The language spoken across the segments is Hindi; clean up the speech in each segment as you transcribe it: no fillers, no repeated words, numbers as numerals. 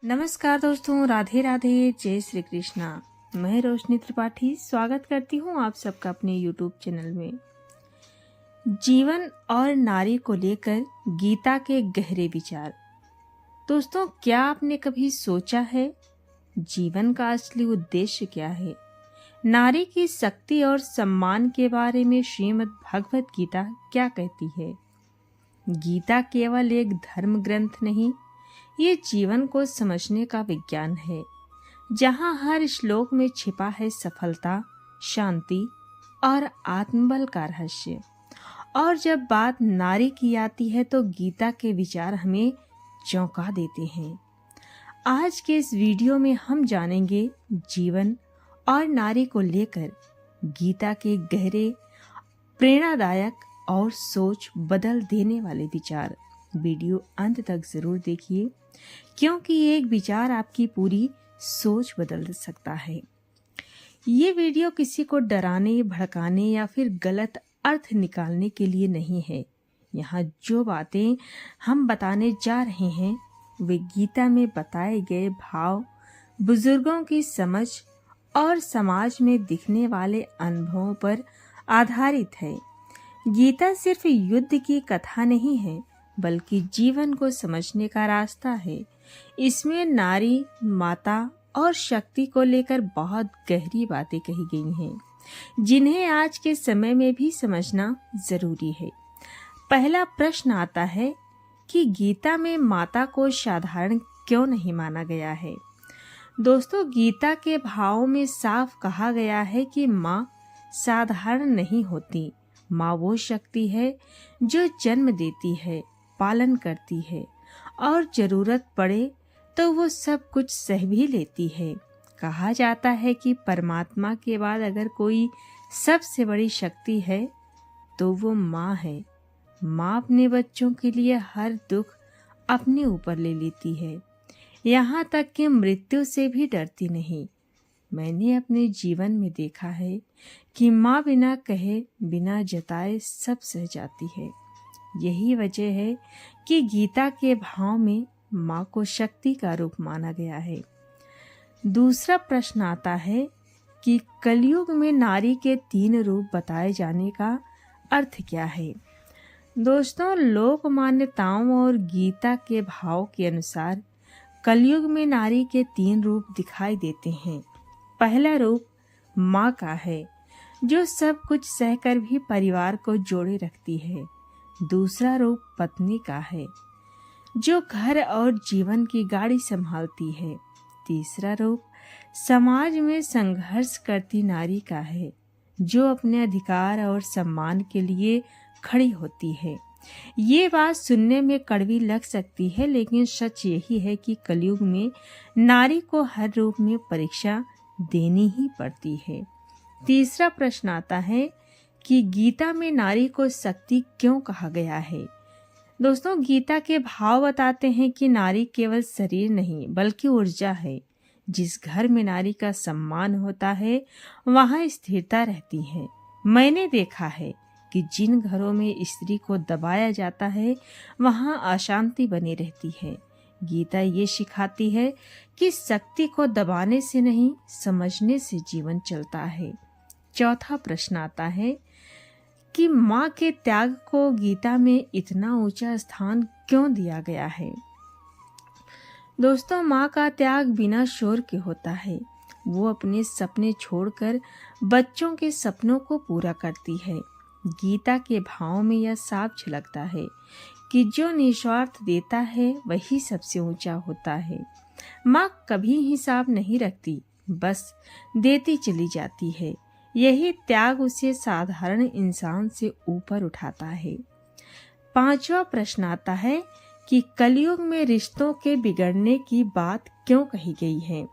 नमस्कार दोस्तों, राधे राधे, जय श्री कृष्णा। मैं रोशनी त्रिपाठी स्वागत करती हूँ आप सबका अपने YouTube चैनल में। जीवन और नारी को लेकर गीता के गहरे विचार। दोस्तों, क्या आपने कभी सोचा है जीवन का असली उद्देश्य क्या है? नारी की शक्ति और सम्मान के बारे में श्रीमद् भगवत गीता क्या कहती है? गीता केवल एक धर्म ग्रंथ नहीं, ये जीवन को समझने का विज्ञान है, जहाँ हर श्लोक में छिपा है सफलता, शांति और आत्मबल का रहस्य। और जब बात नारी की आती है तो गीता के विचार हमें चौंका देते हैं। आज के इस वीडियो में हम जानेंगे जीवन और नारी को लेकर गीता के गहरे, प्रेरणादायक और सोच बदल देने वाले विचार। वीडियो अंत तक जरूर देखिए, क्योंकि एक विचार आपकी पूरी सोच बदल सकता है। ये वीडियो किसी को डराने, भड़काने या फिर गलत अर्थ निकालने के लिए नहीं है। यहाँ जो बातें हम बताने जा रहे हैं वे गीता में बताए गए भाव, बुजुर्गों की समझ और समाज में दिखने वाले अनुभवों पर आधारित है। गीता सिर्फ युद्ध की कथा नहीं है, बल्कि जीवन को समझने का रास्ता है। इसमें नारी, माता और शक्ति को लेकर बहुत गहरी बातें कही गई हैं, जिन्हें आज के समय में भी समझना जरूरी है। पहला प्रश्न आता है कि गीता में माता को साधारण क्यों नहीं माना गया है? दोस्तों, गीता के भाव में साफ कहा गया है कि माँ साधारण नहीं होती। माँ वो शक्ति है जो जन्म देती है, पालन करती है और जरूरत पड़े तो वो सब कुछ सह भी लेती है। कहा जाता है कि परमात्मा के बाद अगर कोई सबसे बड़ी शक्ति है तो वो माँ है। माँ अपने बच्चों के लिए हर दुख अपने ऊपर ले लेती है, यहाँ तक कि मृत्यु से भी डरती नहीं। मैंने अपने जीवन में देखा है कि माँ बिना कहे, बिना जताए सब सह जाती है। यही वजह है कि गीता के भाव में माँ को शक्ति का रूप माना गया है। दूसरा प्रश्न आता है कि कलयुग में नारी के 3 रूप बताए जाने का अर्थ क्या है? दोस्तों, लोक मान्यताओं और गीता के भाव के अनुसार कलयुग में नारी के 3 रूप दिखाई देते हैं। पहला रूप माँ का है, जो सब कुछ सहकर भी परिवार को जोड़े रखती है। दूसरा रूप पत्नी का है, जो घर और जीवन की गाड़ी संभालती है। तीसरा रूप समाज में संघर्ष करती नारी का है, जो अपने अधिकार और सम्मान के लिए खड़ी होती है। ये बात सुनने में कड़वी लग सकती है, लेकिन सच यही है कि कलयुग में नारी को हर रूप में परीक्षा देनी ही पड़ती है। तीसरा प्रश्न आता है कि गीता में नारी को शक्ति क्यों कहा गया है? दोस्तों, गीता के भाव बताते हैं कि नारी केवल शरीर नहीं, बल्कि ऊर्जा है। जिस घर में नारी का सम्मान होता है, वहाँ स्थिरता रहती है। मैंने देखा है कि जिन घरों में स्त्री को दबाया जाता है, वहाँ अशांति बनी रहती है। गीता ये सिखाती है कि शक्ति को दबाने से नहीं, समझने से जीवन चलता है। चौथा प्रश्न आता है कि माँ के त्याग को गीता में इतना ऊंचा स्थान क्यों दिया गया है? दोस्तों, माँ का त्याग बिना शोर के होता है। वो अपने सपने छोड़कर बच्चों के सपनों को पूरा करती है। गीता के भाव में यह साफ झलकता है कि जो निस्वार्थ देता है वही सबसे ऊंचा होता है। माँ कभी हिसाब नहीं रखती, बस देती चली जाती है। यही त्याग उसे साधारण इंसान से ऊपर उठाता है। पांचवा प्रश्न आता है कि कलयुग में रिश्तों के बिगड़ने की बात क्यों कही गई है?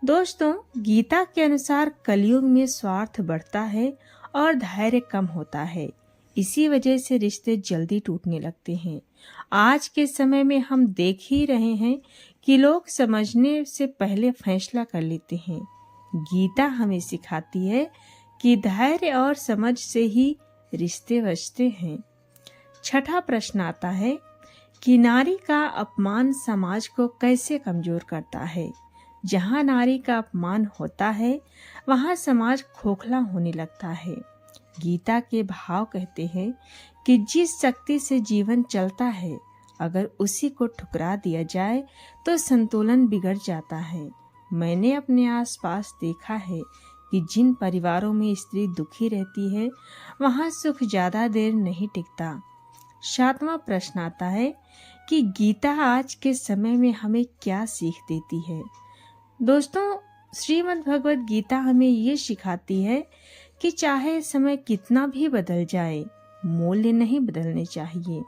दोस्तों, गीता के अनुसार कलयुग में स्वार्थ बढ़ता है और धैर्य कम होता है। इसी वजह से रिश्ते जल्दी टूटने लगते हैं। आज के समय में हम देख ही रहे हैं कि लोग समझने से पहले फैसला कर लेते हैं। गीता हमें सिखाती है कि धैर्य और समझ से ही रिश्ते बचते हैं। छठा प्रश्न आता है कि नारी का अपमान समाज को कैसे कमजोर करता है। जहाँ नारी का अपमान होता है वहाँ समाज खोखला होने लगता है। गीता के भाव कहते हैं कि जिस शक्ति से जीवन चलता है अगर उसी को ठुकरा दिया जाए तो संतुलन बिगड़ जाता है। मैंने अपने आसपास देखा है कि जिन परिवारों में स्त्री दुखी रहती है वहाँ सुख ज्यादा देर नहीं टिकता। 7वां प्रश्न आता है कि गीता आज के समय में हमें क्या सीख देती है। दोस्तों, श्रीमद् भगवत गीता हमें ये सिखाती है कि चाहे समय कितना भी बदल जाए, मूल्य नहीं बदलने चाहिए।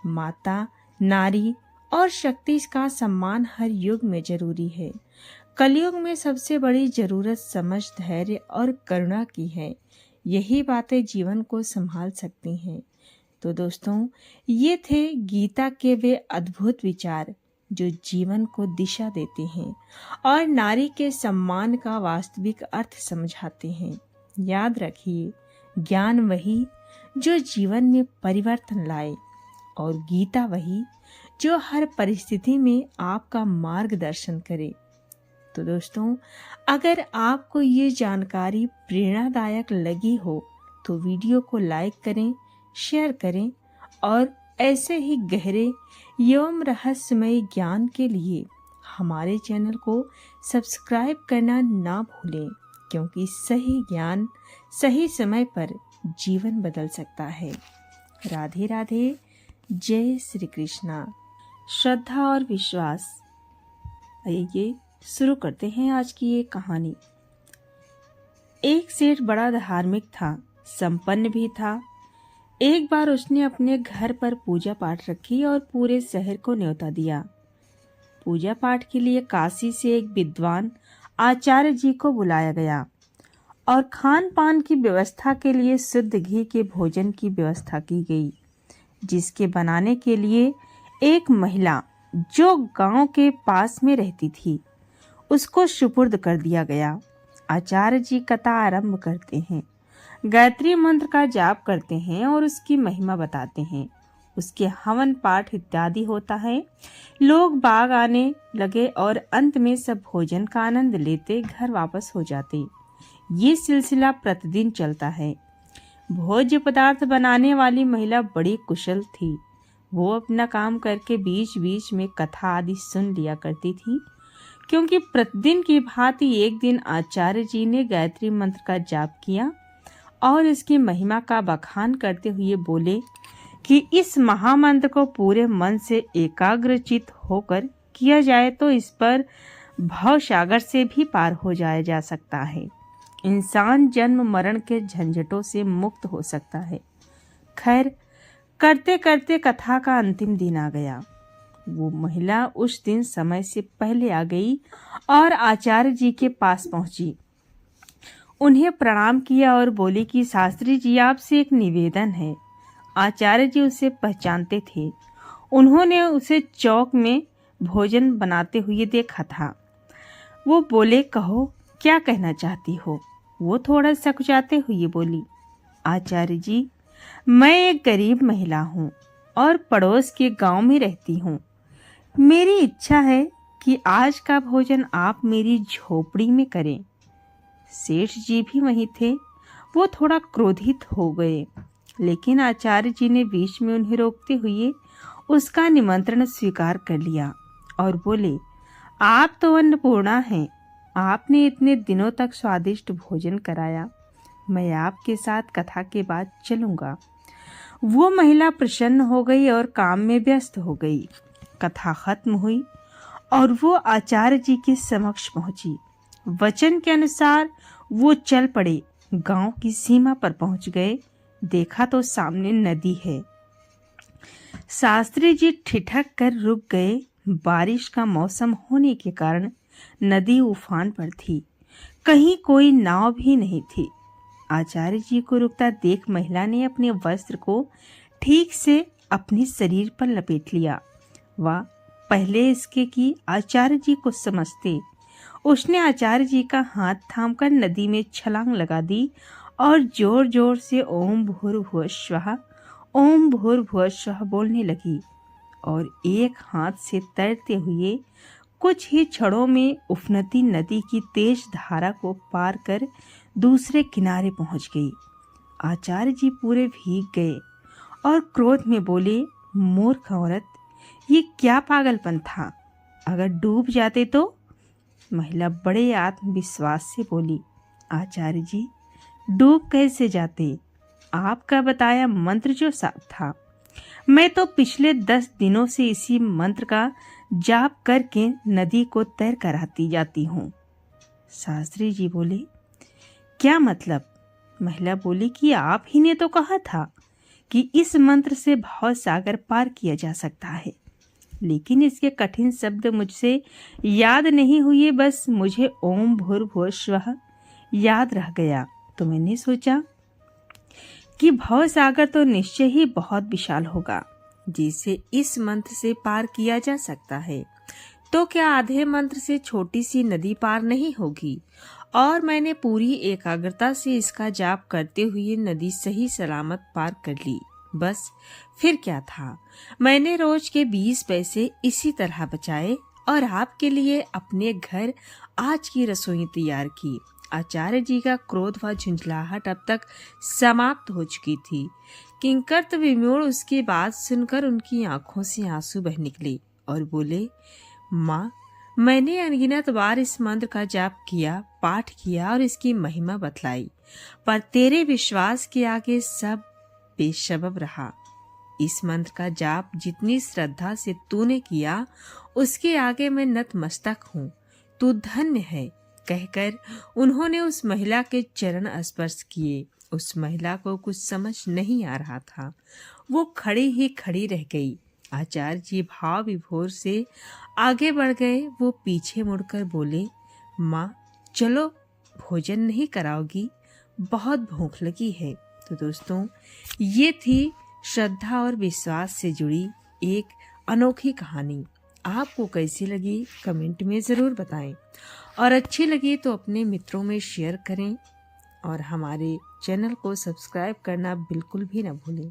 माता, नारी और शक्ति का सम्मान हर युग में जरूरी है। कलयुग में सबसे बड़ी जरूरत समझ, धैर्य और करुणा की है। यही बातें जीवन को संभाल सकती हैं। तो दोस्तों, ये थे गीता के वे अद्भुत विचार जो जीवन को दिशा देते हैं और नारी के सम्मान का वास्तविक अर्थ समझाते हैं। याद रखिए, ज्ञान वही जो जीवन में परिवर्तन लाए और गीता वही जो हर परिस्थिति में आपका मार्गदर्शन करे। तो दोस्तों, अगर आपको ये जानकारी प्रेरणादायक लगी हो तो वीडियो को लाइक करें, शेयर करें और ऐसे ही गहरे एवं रहस्यमय ज्ञान के लिए हमारे चैनल को सब्सक्राइब करना ना भूलें, क्योंकि सही ज्ञान सही समय पर जीवन बदल सकता है। राधे राधे, जय श्री कृष्णा। श्रद्धा और विश्वास। आइए शुरू करते हैं आज की ये कहानी। एक सेठ बड़ा धार्मिक था, संपन्न भी था। एक बार उसने अपने घर पर पूजा पाठ रखी और पूरे शहर को न्योता दिया। पूजा पाठ के लिए काशी से एक विद्वान आचार्य जी को बुलाया गया और खान पान की व्यवस्था के लिए शुद्ध घी के भोजन की व्यवस्था की गई, जिसके बनाने के लिए एक महिला जो गांव के पास में रहती थी उसको सुपुर्द कर दिया गया। आचार्य जी कथा आरंभ करते हैं, गायत्री मंत्र का जाप करते हैं और उसकी महिमा बताते हैं। उसके हवन पाठ इत्यादि होता है। लोग बाग आने लगे और अंत में सब भोजन का आनंद लेते घर वापस हो जाते। ये सिलसिला प्रतिदिन चलता है। भोज्य पदार्थ बनाने वाली महिला बड़ी कुशल थी। वो अपना काम करके बीच बीच में कथा आदि सुन लिया करती थी, क्योंकि प्रतिदिन की भांति एक दिन आचार्य जी ने गायत्री मंत्र का जाप किया और इसकी महिमा का बखान करते हुए बोले कि इस महामंत्र को पूरे मन से एकाग्रचित होकर किया जाए तो इस पर भव सागर से भी पार हो जाया जा सकता है। इंसान जन्म मरण के झंझटों से मुक्त हो सकता है। खैर, करते करते कथा का अंतिम दिन आ गया। वो महिला उस दिन समय से पहले आ गई और आचार्य जी के पास पहुंची। उन्हें प्रणाम किया और बोली कि शास्त्री जी, आपसे एक निवेदन है। आचार्य जी उसे पहचानते थे। उन्होंने उसे चौक में भोजन बनाते हुए देखा था। वो बोले, कहो क्या कहना चाहती हो? वो थोड़ा सकुचाते हुए बोली, आचार्य जी, मैं एक गरीब महिला हूँ और पड़ोस के गांव में रहती हूँ। मेरी इच्छा है कि आज का भोजन आप मेरी झोपड़ी में करें। सेठ जी भी वहीं थे। वो थोड़ा क्रोधित हो गए, लेकिन आचार्य जी ने बीच में उन्हें रोकते हुए उसका निमंत्रण स्वीकार कर लिया और बोले, आप तो अन्नपूर्णा हैं। आपने इतने दिनों तक स्वादिष्ट भोजन कराया। मैं आपके साथ कथा के बाद चलूंगा। वो महिला प्रसन्न हो गई और काम में व्यस्त हो गई। कथा खत्म हुई और वो आचार्य जी के समक्ष पहुंची। वचन के अनुसार वो चल पड़े। गांव की सीमा पर पहुंच गए। देखा तो सामने नदी है। शास्त्री जी ठिठक कर रुक गए। बारिश का मौसम होने के कारण नदी उफान पर थी। कहीं कोई नाव भी नहीं थी। आचार्य जी को रुकता देख महिला ने अपने वस्त्र को ठीक से अपने शरीर पर लपेट लिया। वह पहले इसके कि आचार्य जी को समझते, उसने आचार्य जी का हाथ थामकर नदी में छलांग लगा दी और जोर जोर से ओम भूर्भुवः स्वः, ओम भूर्भुवः स्वः बोलने लगी और एक हाथ से तैरते हुए कुछ ही क्षणों में उफनती नदी की तेज धारा को पार कर दूसरे किनारे पहुंच गई। आचार्य जी पूरे भीग गए और क्रोध में बोले, मूर्ख औरत, ये क्या पागलपन था? अगर डूब जाते तो? महिला बड़े आत्मविश्वास से बोली, आचार्य जी, डूब कैसे जाते? आपका बताया मंत्र जो साफ था। मैं तो पिछले 10 दिनों से इसी मंत्र का जाप करके नदी को तैर कर आती जाती हूँ। शास्त्री जी बोले, क्या मतलब? महिला बोली कि आप ही ने तो कहा था कि इस मंत्र से भव सागर पार किया जा सकता है, लेकिन इसके कठिन शब्द मुझसे याद नहीं हुए, बस मुझे ओम भूर्भुवः स्वः याद रह गया। तो मैंने सोचा कि भव सागर तो निश्चय ही बहुत विशाल होगा, जिसे इस मंत्र से पार किया जा सकता है। तो क्या आधे मंत्र से छोटी सी नदी पार नहीं होगी? और मैंने पूरी एकाग्रता से इसका जाप करते हुए नदी सही सलामत पार कर ली। बस फिर क्या था, मैंने रोज के 20 पैसे इसी तरह बचाए और आपके लिए अपने घर आज की रसोई तैयार की। आचार्य जी का क्रोध व झुंझलाहट अब तक समाप्त हो चुकी थी। किंकरत विमूढ़ उसकी बात सुनकर उनकी आंखों से आंसू बह निकले और बोले, माँ, मैंने अनगिनत बार इस मंत्र का जाप किया, पाठ किया और इसकी महिमा बतलाई, पर तेरे विश्वास के आगे सब बेसबब रहा। इस मंत्र का जाप जितनी श्रद्धा से तूने किया, उसके आगे मैं नतमस्तक हूँ। तू धन्य है, कहकर उन्होंने उस महिला के चरण स्पर्श किए। उस महिला को कुछ समझ नहीं आ रहा था, वो खड़ी ही खड़ी रह गई। आचार्य जी भाव विभोर से आगे बढ़ गए। वो पीछे मुड़कर बोले, माँ, चलो, भोजन नहीं कराओगी? बहुत भूख लगी है। तो दोस्तों, ये थी श्रद्धा और विश्वास से जुड़ी एक अनोखी कहानी। आपको कैसी लगी कमेंट में ज़रूर बताएं, और अच्छी लगी तो अपने मित्रों में शेयर करें और हमारे चैनल को सब्सक्राइब करना बिल्कुल भी ना भूलें।